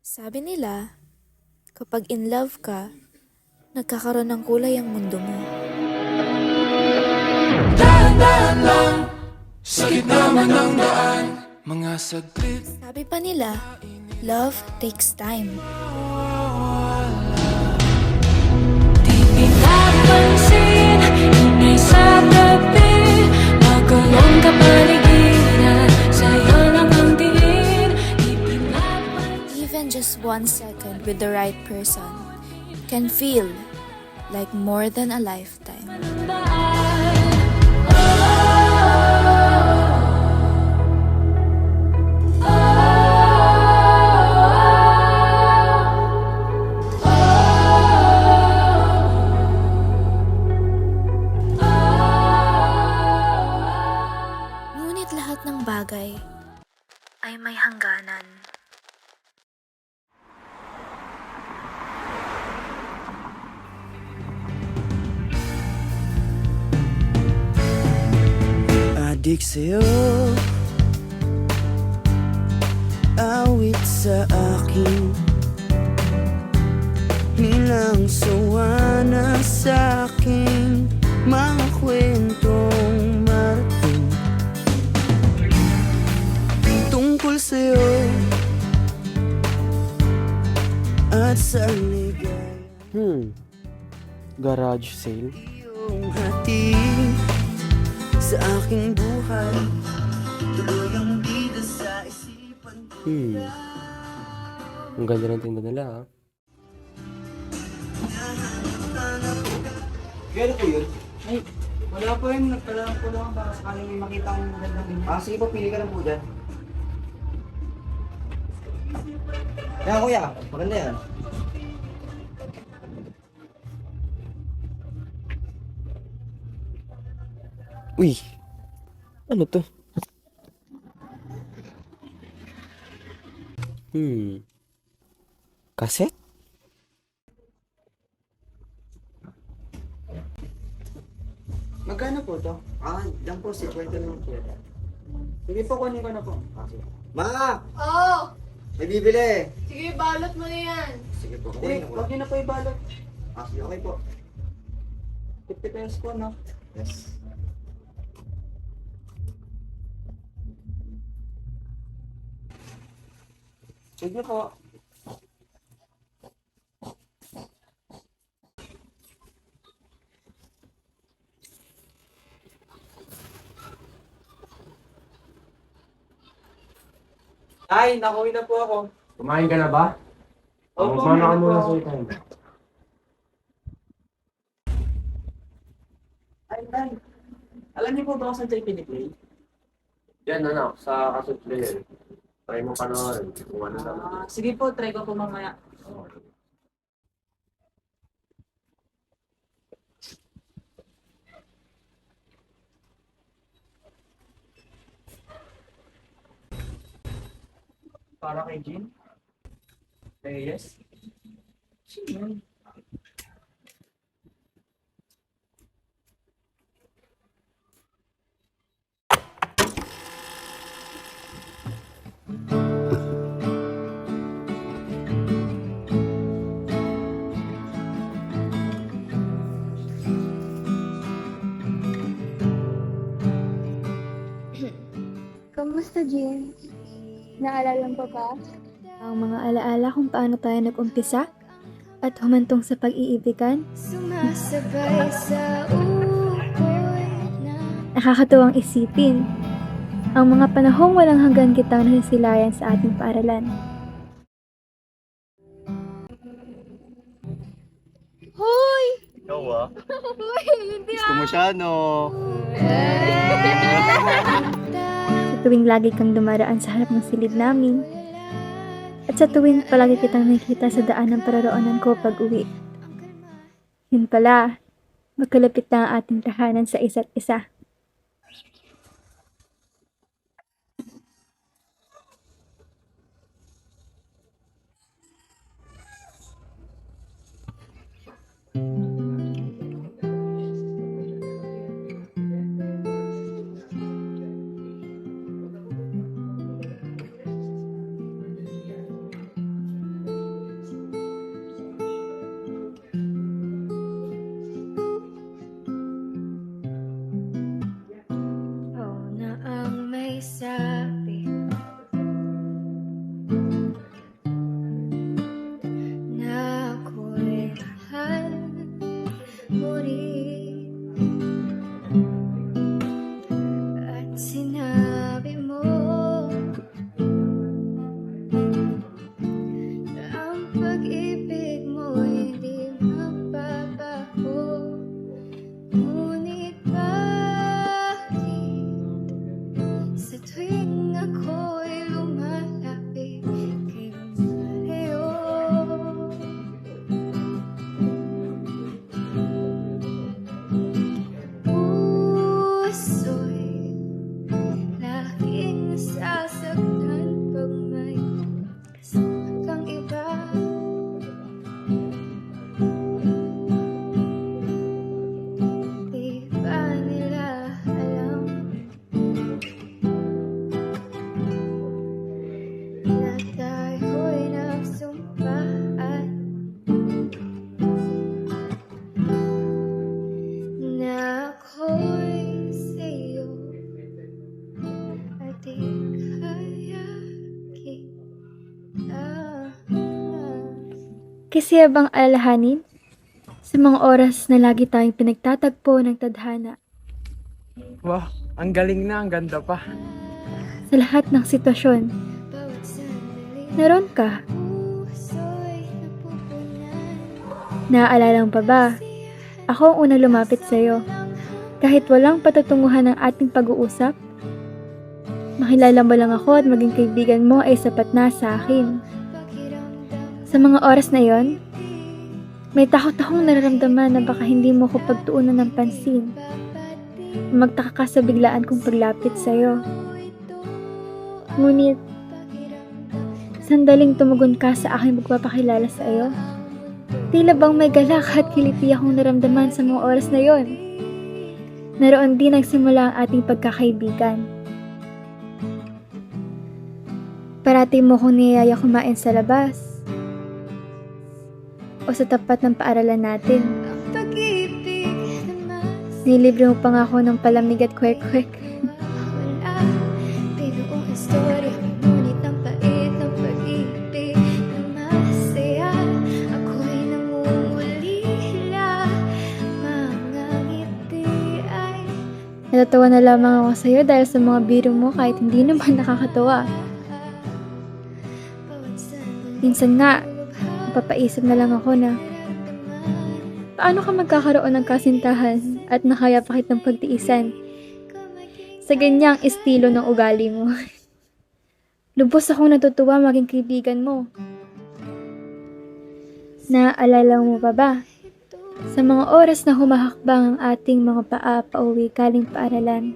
Sabi nila, kapag in love ka, nagkakaroon ng kulay ang mundo mo. Dahan-dahan lang, sa gitna man ng daan, mga saglit. Sabi pa nila, love takes time. Di pinapansin, ingay sa tabi, magulong kapaligiran, sa'yo lang ang tingin. Di pinapansin. Even just 1 second with the right person can feel like more than a lifetime. Ngunit lahat ng bagay ay may hangganan. Adik sa'yo, awit sa akin, nilang sawa na sa'king mga kwentong marating tungkol sa'yo at sa ligaya. Garage sale? Iyong hatid sa aking buhay, tuloy ang bida sa isipan ko. Ang ganda ng tinda nila, ha? Gano'n po yun? Ay, wala po yun. Nagtalaan po lang baka sakaling may makita akong magandang din. Sige po, pili ka lang po dyan. Yan kuya, maganda yan. Uy! Ano to? Kaset? Magkano po to? Dyan po, 50 naman po. Sige po, kunin ko na po. Sige. Ma! Oo! May bibili! Sige, balot mo na yan. Sige po, kunin ko. Huwag niyo na po ibalot. Sige, okay po. 50 pesos po, no? Yes. Sige po. Ay, nakuwi na po ako. Kumain ka na ba? Opo, Sana ka meron po muna ako. sa itan. Ay. Alam niyo po ba kung saan tayo piniplay? Yan anak, sa kasutlayan. Try mo panoorin kung ano lang. Sige po, try ko po mamaya. Para kay Jean? Reyes? Sino yun? Kamusta, Jean? Naalala mo pa ba? Ang mga alaala kung paano tayo nag-umpisa at humantong sa pag-iibigan. Sumasabay sa ukoy na... Nakakatuwang isipin ang mga panahong walang hanggan kitang nasisilayan sa ating paaralan. Hoy! Ikaw ah, Hoy! Hindi gusto mo siya no? Sa tuwing lagi kang dumaraan sa harap ng silid namin, at sa tuwing palagi kitang nakikita sa daan ng pararoonan ko pag-uwi. Yun pala, magkalapit na ang ating tahanan sa isa't isa. Kasi bang alalahanin sa mga oras na lagi tayong pinagtatagpo ng tadhana Wow, ang galing na, ang ganda pa. sa lahat ng sitwasyon. Naroon ka. Naaalala mo pa ba? Ako ang unang lumapit sa'yo. Kahit walang patutunguhan ng ating pag-uusap, makilala mo lang ako at maging kaibigan mo ay sapat na sa akin. Sa mga oras na yon, may takot akong nararamdaman na baka hindi mo ko pagtuunan ng pansin. Magtaka ka sa biglaan kong paglapit sa'yo. Ngunit, sandaling tumugon ka sa aking magpapakilala sa iyo. Tila bang may galak at kiliti akong naramdaman sa mga oras na yon. Naroon din nagsimula ang ating pagkakaibigan. Parati mo kong niyaya kumain sa labas o sa tapat ng paaralan natin. Nilibre mo pa nga ako ng palamig at kwek-kwek. Natatawa na lamang ako sa'yo dahil sa mga biro mo kahit hindi naman nakakatawa. Minsan nga, napapaisip na lang ako na paano ka magkakaroon ng kasintahan at nakaya pa kitang pagtiisan sa ganyang estilo ng ugali mo. Lubos akong natutuwa maging kaibigan mo. Naaalala mo pa ba? Sa mga oras na humahakbang ang ating mga paa pauwi galing paaralan,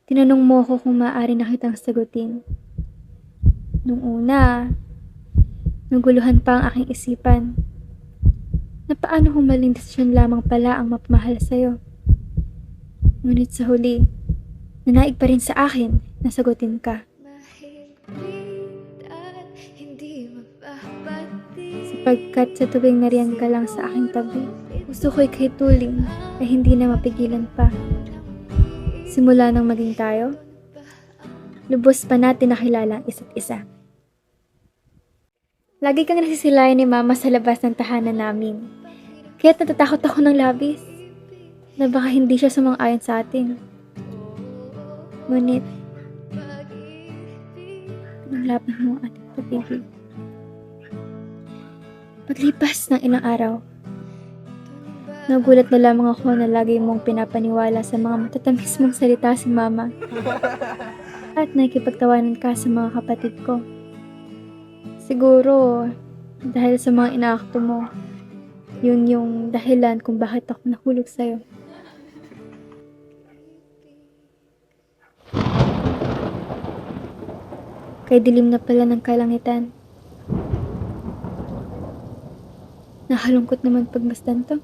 tinanong mo ko kung maaari na kitang sagutin. Nung una, naguluhan pa ang aking isipan na paano kung maling desisyon lamang pala ang mapamahal sa'yo. Ngunit sa huli, nanaig pa rin sa akin na sagutin ka. Sapagkat sa tuwing nariyan ka lang sa aking tabi, gusto ko'y kahit tuling ay hindi na mapigilan pa. Simula nang maging tayo, lubos pa natin nakilala ang isa't isa. Lagi kang nasisilayan ni Mama sa labas ng tahanan namin. Kaya't natatakot ako ng labis na baka hindi siya sumang-ayon sa atin. Ngunit, nanglaban mo ang ating pag-ibig. Paglipas ng ilang araw, nagulat na lamang ako na lagi mong pinapaniwala sa mga matatamis mong salita si Mama at nakikipagtawanan ka sa mga kapatid ko. Siguro, dahil sa mga inaakto mo, yun yung dahilan kung bakit ako nahulog sa'yo. Kay dilim na pala ng kalangitan. Nakalungkot naman pagmasdan to.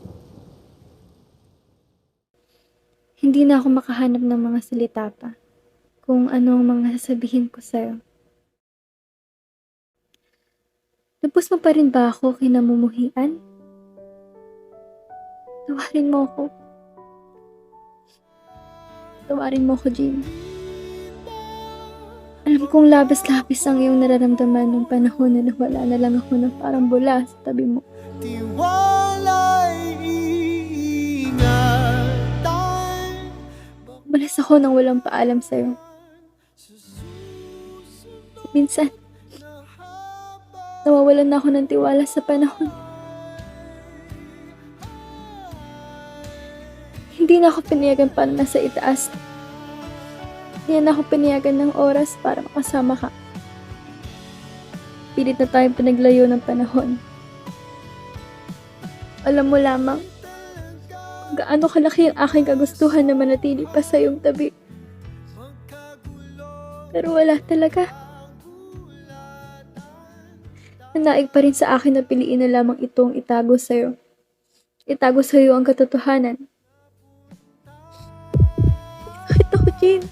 Hindi na ako makahanap ng mga salita pa kung ano ang mga sasabihin ko sa'yo. Lubos mo pa rin ba ako kinamumuhian? Tawarin mo ako. Tawarin mo ako, Jean. Alam kong labis-labis ang iyong nararamdaman nung panahon na nawala na lang ako na parang bula sa tabi mo. Malas ako nang walang paalam sa'yo. Minsan, nawawalan na ako ng tiwala sa panahon. Hindi na ako pinayagan para nasa itaas. Hindi na ako pinayagan ng oras para makasama ka. Pilit na tayong pinaglayo ng panahon. Alam mo lamang kung gaano kalaki ang aking kagustuhan na manatili pa sa iyong tabi. Pero wala talaga. Nanaig pa rin sa akin na piliin na lamang itong itago sa'yo. Itago sa'yo ang katotohanan. Bakit ako, Jean?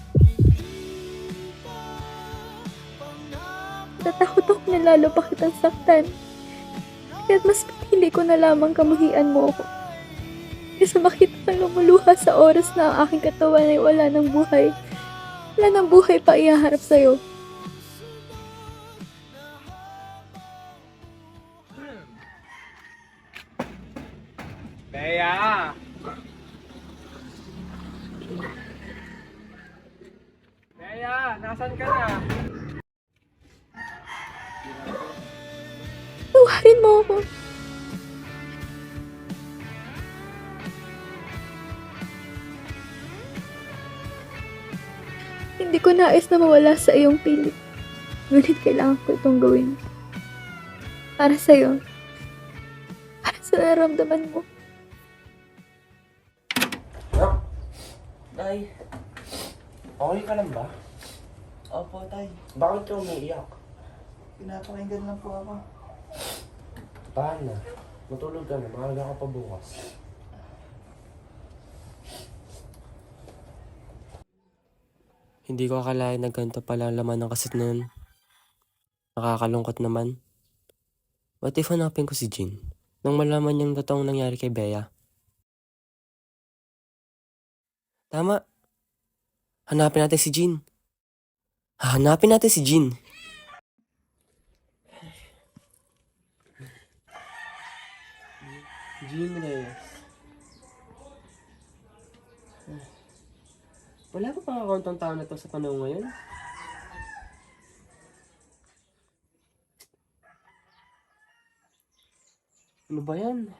Natakot ako na lalo pa kitang saktan. Kaya't mas pinili ko na lamang kamuhian mo ako. Kaysa makita kang lumuluha sa oras na ang aking katawan ay wala ng buhay. Wala ng buhay pa ihaharap sa'yo. Bea! Bea, nasan ka na? Tawarin mo ako. Hindi ko nais na mawala sa iyong pilit. Ngunit kailangan ko itong gawin. Para sa'yo. Para sa nararamdaman mo. Tay, okay ka lang ba? Opo, Tay. Bakit ka umiiyak? Pinapakinggan lang po ako. Paano? Matulog ka na, maaga ka pa bukas. Hindi ko akalain na ganito pala ang laman ng kaset na yun. Nakakalungkot naman. What if hanapin ko si Jean? Nang malaman niyang totoong nangyari kay Bea. Tama. Hanapin natin si Jean. Hahanapin natin si Jean. Jean Reyes. Wala pa pang akauntong tao na to sa panahon ngayon? Ano ba yan?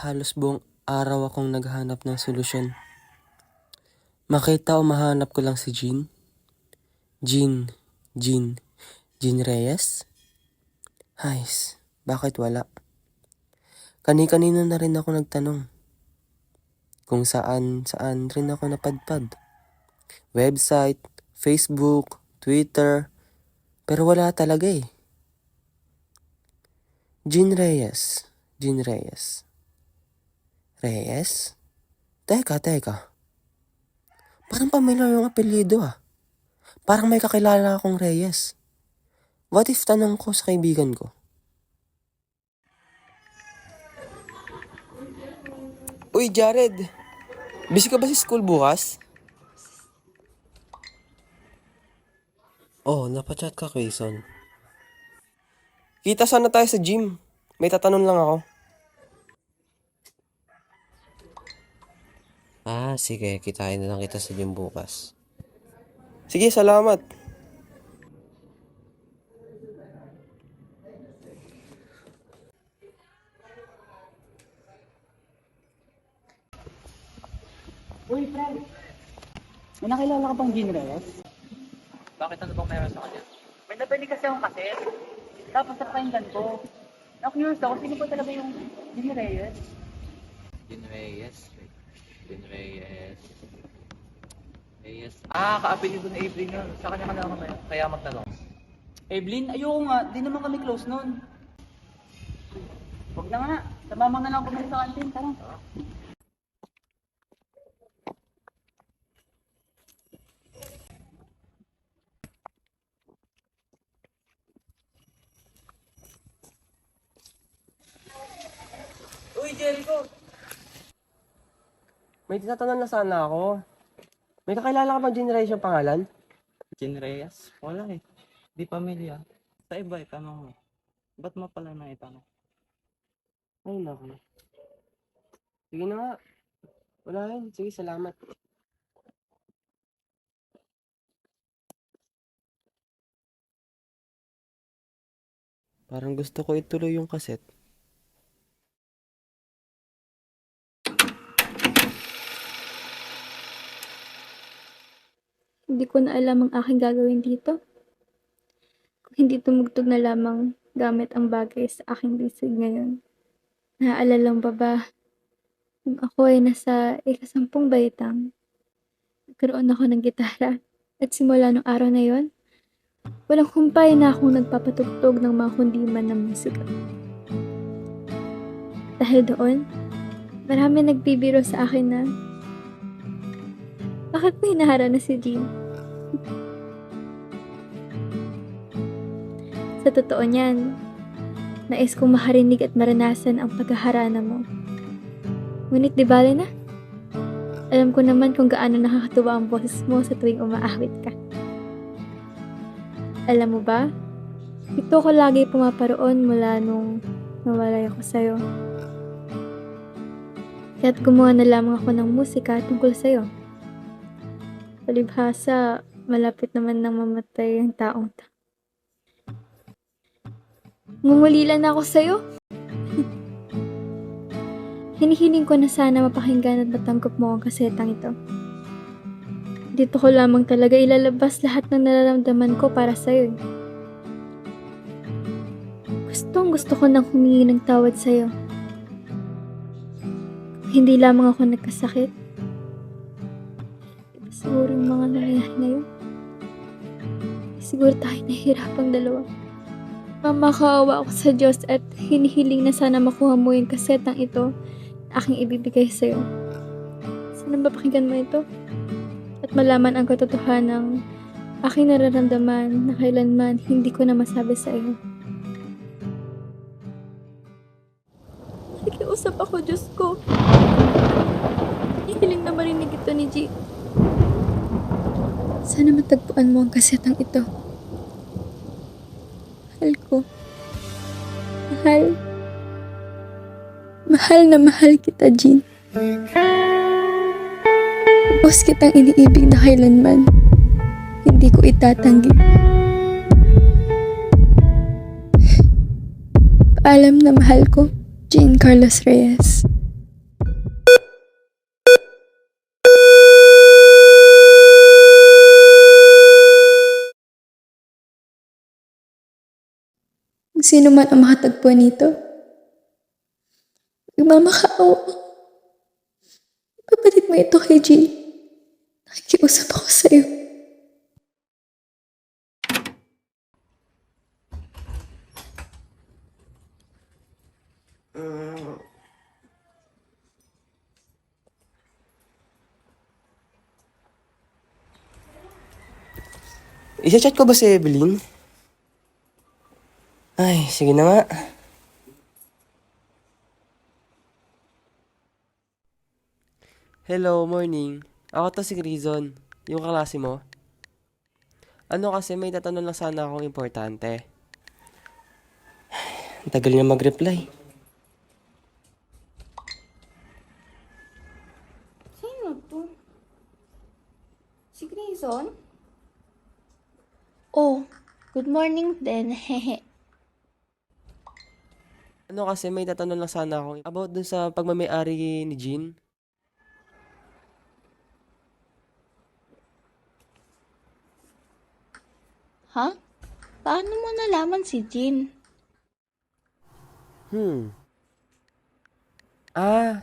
Halos buong araw akong naghahanap ng solusyon. Makita o mahanap ko lang si Jean? Jean Reyes? Hays, bakit wala? Kani-kanino na rin ako nagtanong. Kung saan rin ako napadpad. Website, Facebook, Twitter, pero wala talaga eh. Jean Reyes. Reyes? Teka. Parang pamilyar yung apelyido ah. Parang may kakilala akong Reyes. What if tanong ko sa kaibigan ko? Uy, Jared! Busy ka ba sa school bukas? Oh, napachat ka, Quezon. Kita sana tayo sa gym. May tatanong lang ako. Sige. Kitain na lang kita sa gym bukas. Sige, salamat. Uy, friend! May nakilala ka bang Jean Reyes? Bakit ano bang meron sa kanya? May nabili kasi akong kaset. Tapos napakinggan ko. Na-curious ako, sino ba talaga yung Jean Reyes? Jean Reyes. Kaapelido ni April yun. Sa kanya ka naman kaya magtanong. Evelyn, ayoko nga. Di naman kami close nun. Huwag na nga. Tamama na lang kami sa kantin. Tara. Uy, Jericho! May tinatanong na sana ako. May kakilala ka bang Jean Reyes yung pangalan? Jean Reyes? Wala eh. Di pamilya. Sa iba itanong mo. Ba't mo pala na itanong? Ay, naku. Sige na nga. Wala yun. Sige, salamat. Parang gusto ko ituloy yung kaset. Hindi ko na alam ang aking gagawin dito. Kung hindi tumugtog na lamang gamit ang bagay sa aking bisig ngayon. Naaalala ba ba? Nung ako ay nasa ika-10 baitang, nagkaroon ako ng gitara. At simula nung araw na yon, walang humpay na akong nagpapatugtog ng mga kundiman ng musika. Dahil doon, marami nagbibiro sa akin na, bakit mo hinahara na si Jean? Sa totoo niyan, nais kong makarinig at maranasan ang paghaharana mo. Ngunit di bale na. Alam ko naman kung gaano nakakatuwa ang boses mo sa tuwing umaawit ka. Alam mo ba, ito ko lagi pumaparoon mula nung nawalay ako sa'yo. Kaya't gumawa na lamang ako ng musika tungkol sa'yo. Palibhasa, malapit naman nang mamatay ang taong ngumulila na ako sa'yo. Hinihiling ko na sana mapakinggan at matanggap mo ang kasetang ito. Dito ko lamang talaga ilalabas lahat ng nararamdaman ko para sa'yo. Gusto ko nang humingi ng tawad sa'yo. Hindi lamang ako nagkasakit. Iba siguro yung mga nangyayari ngayon. Siguro tayo nahihirapang dalawa. Mamakaawa ako sa Diyos at hinihiling na sana makuha mo yung kasetang ito na aking ibibigay sa'yo. Sana mapakinggan mo ito at malaman ang katotohanan ng aking nararamdaman na kailanman hindi ko na masabi sa iyo. Nakikiusap ako, Diyos ko. Hihiling na marinig ito ni G. Sana matagpuan mo ang kasetang ito. Mahal ko. Mahal. Mahal na mahal kita, Jean. Ubos kitang iniibig na kailanman. Hindi ko itatanggi. Paalam na mahal ko, Jean Carlos Reyes. Kung sino man ang makatagpuan nito, magmamakaawa. Ipapalit mo ito kay Jean. Nakikiusap ako sa'yo. Isa-chat ko ba si Evelyn? Ay, sige na nga. Hello, morning. Ako to si Grizon, yung kaklase mo. Ano kasi may tatanong lang sana akong importante. Ang tagal niya mag-reply. Sino to? Si Grayson? Oh, good morning din, hehe. Ano kasi may tatanong lang sana akong about dun sa pagmamayari ni Jean. Ha? Paano mo nalaman si Jean?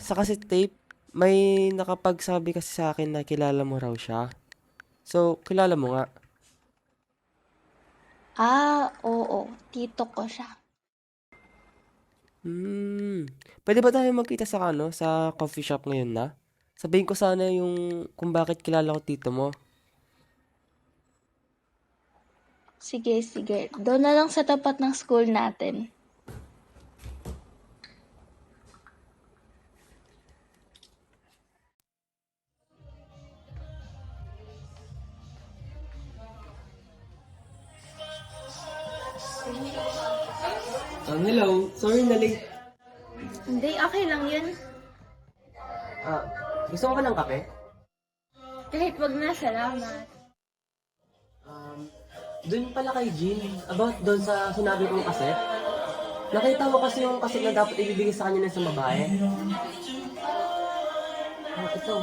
Sa cassette tape, may nakapagsabi kasi sa akin na kilala mo raw siya. So, kilala mo nga. Oo. Tito ko siya. Pwede ba tayo magkita sa coffee shop ngayon na? Sabihin ko sana yung kung bakit kilala ko tito mo. Sige. Doon na lang sa tapat ng school natin. Hello. Sorry na late. Hindi, okay lang yun. Gusto mo ba ng kape? Kahit wag na, salamat. Doon pala kay Jean, about doon sa sinabi kong kaset. Nakita mo kasi yung kaset na dapat ibibigay sa kanya ng isang babae. Ito.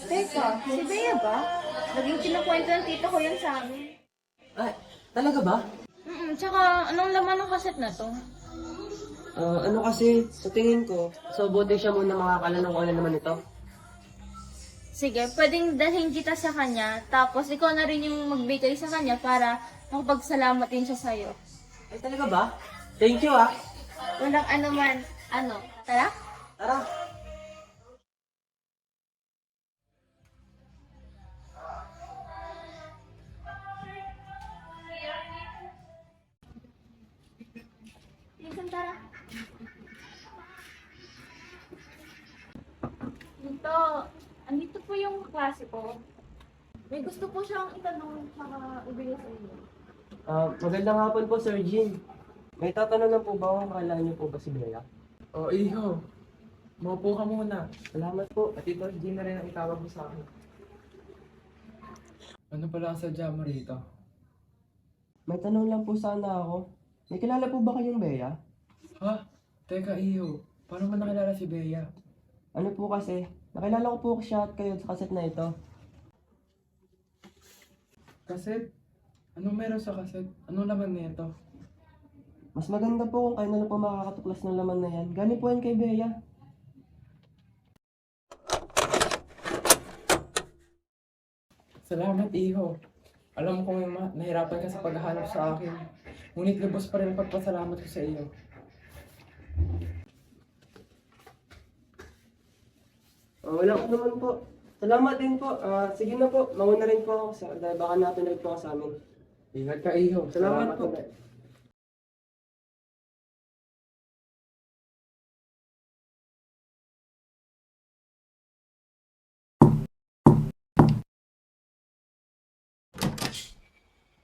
Teka, si Bea ba? Naging kinukwento ng tito ko yun sa amin. Ay, talaga ba? Tsaka, anong laman ng kaset na to? Ano kasi, sa tingin ko, so buti siya muna makakala ng kung ano naman ito. Sige, pwedeng dalhin kita sa kanya, tapos ikaw na rin yung magbigay sa kanya para makapagsalamat din siya sa'yo. Ay, talaga ba? Thank you ah. Walang anuman. Tara? Tara. Minsan tara. Dito, andito po yung klase ko. May gusto po siyang itanong tsaka ibigay sa inyo. Magandang hapon po, Sir Jean. May tatanong lang po ba ako, kailangan niyo po ba si Bea? Oh, iho. Maupo ka muna. Salamat po. At ito, Jean na rin ang itawag mo sa akin. Ano pala ang sadya mo rito? May tanong lang po sana ako. May kilala po ba kayong Bea? Ha? Teka, Iho. Paano mo nakilala si Bea? Ano po kasi, nakilala ko po siya at kayo sa kaset na ito. Kaset? Anong meron sa kaset? Anong laman nito? Mas maganda po kung kayo na lang po makakatuklas ng laman na yan. Galing po yan kay Bea. Salamat, Iho. Alam ko nahirapan ka sa paghahanap sa akin. Ngunit lubos pa rin ang pagpasalamat ko sa iyo. Wala ko naman po. Salamat din po. Sige na po, mauna rin po ako dahil baka natin ulit po ako sa amin. Ingat ka, Iho. Salamat po. ulit.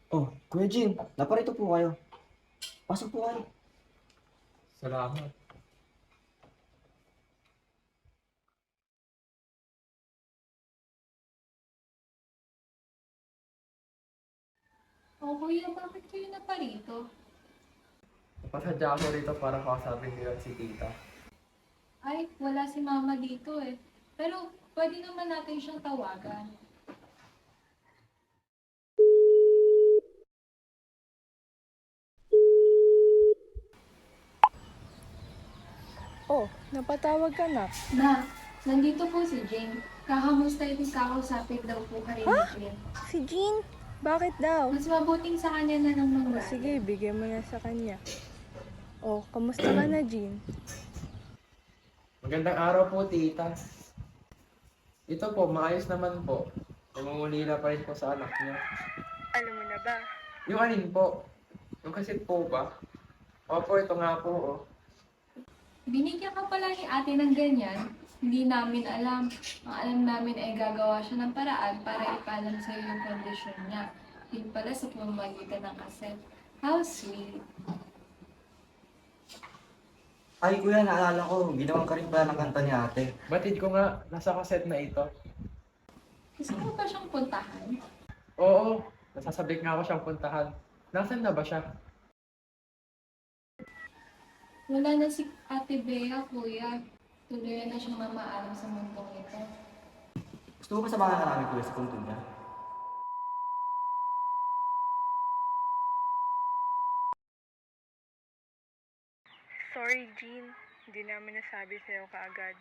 Oh, Kuya Jim, naparito po kayo. Pasok po kayo. Salamat. Oh, kuya, bakit kayo na pa rito? Napasadya ako rito para kausapin nila si tita. Ay, wala si mama dito eh. Pero pwede naman natin siyang tawagan. Oh, napatawag ka na. Na, nandito po si Jane. Kakamustahin kakausapin daw po kayo ni Jane. Si Jean? Bakit daw? Mas mabuting sa kanya na naman ba? Sige, bigyan mo na sa kanya. Oh, kamusta ka na, Jean? Magandang araw po, tita. Ito po, maayos naman po. Namumulila pa rin po sa anak niya. Alam mo na ba? Yung alin po? Yung kasit po ba? Opo, ito nga po, oh. Binigyan ka pala ni ate ng ganyan. Hindi namin alam. Ang alam namin ay gagawa siya ng paraan para ipaalam sa iyo yung kondisyon niya. Yun pala sa pamamagitan ng kaset. How sweet. Ay kuya, naalala ko, ginawan ka rin pala ng kanta ni ate. Batid ko nga, nasa kaset na ito. Gusto mo ba siyang puntahan? Oo, nasasabik nga ako siyang puntahan. Nasaan na ba siya? Wala na si Ate Bea, kuya. Tuloy na siyang mamaalam sa mundong ito. Gusto mo ba samahan ka namin kuya sa punto niya? Sorry, Jean. Hindi namin nasabi sa'yo kaagad.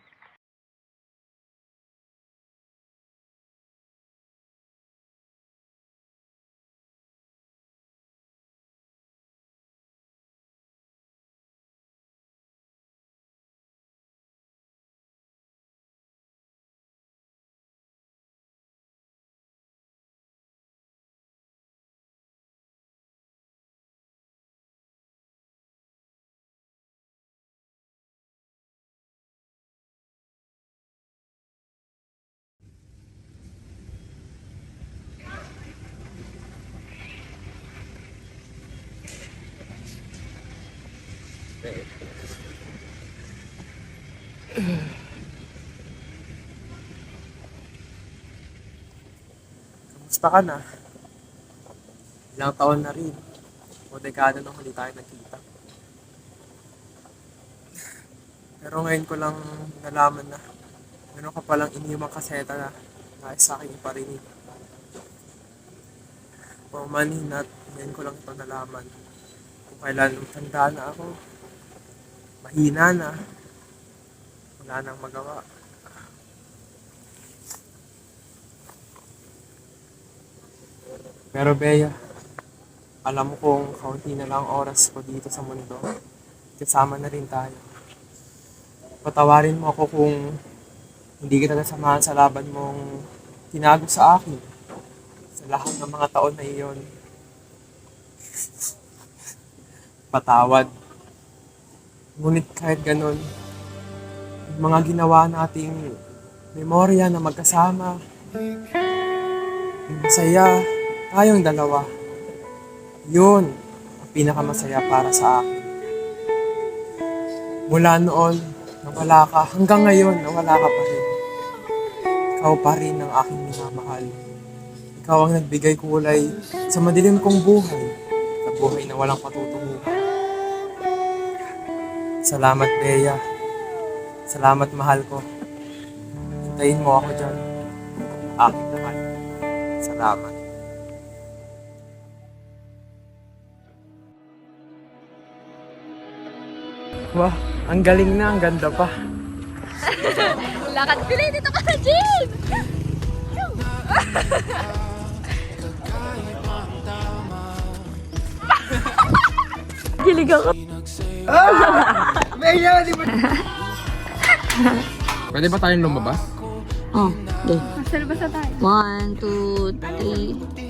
Kamusta ka na? Ilang taon na rin. O dekada nung huli tayo nagkita. Pero ngayon ko lang nalaman na meron ka palang iniwang kaseta na dahil sa aking parinig. Pumanin at ngayon ko lang ito nalaman. Kung kailan tanda na ako, mahina na, wala nang magawa. Pero Bea, alam mo kung kaunti na lang oras ko dito sa mundo, kasama na rin tayo. Patawarin mo ako kung hindi kita nasamahan sa laban mong tinago sa akin sa lahat ng mga taon na iyon. Patawad. Ngunit kahit ganun, yung mga ginawa nating memorya na magkasama, yung masaya, tayong dalawa, yun ang pinakamasaya para sa akin. Mula noon, Nawala ka. Hanggang ngayon, nawala ka pa rin. Ikaw pa rin ang aking minamahal. Ikaw ang nagbigay kulay sa madilim kong buhay. Sa buhay na walang patutunguhan. Salamat, Bea. Salamat, mahal ko. Hintayin mo ako dyan. Aking mahal. Salamat. Wah, ang galing na, ang ganda pa. Lakad pili dito ka sa gym! Kilig ako. Pwede ba tayong lumabas? Oh, okay. Masal ba sa tayo? 1, 2, 3.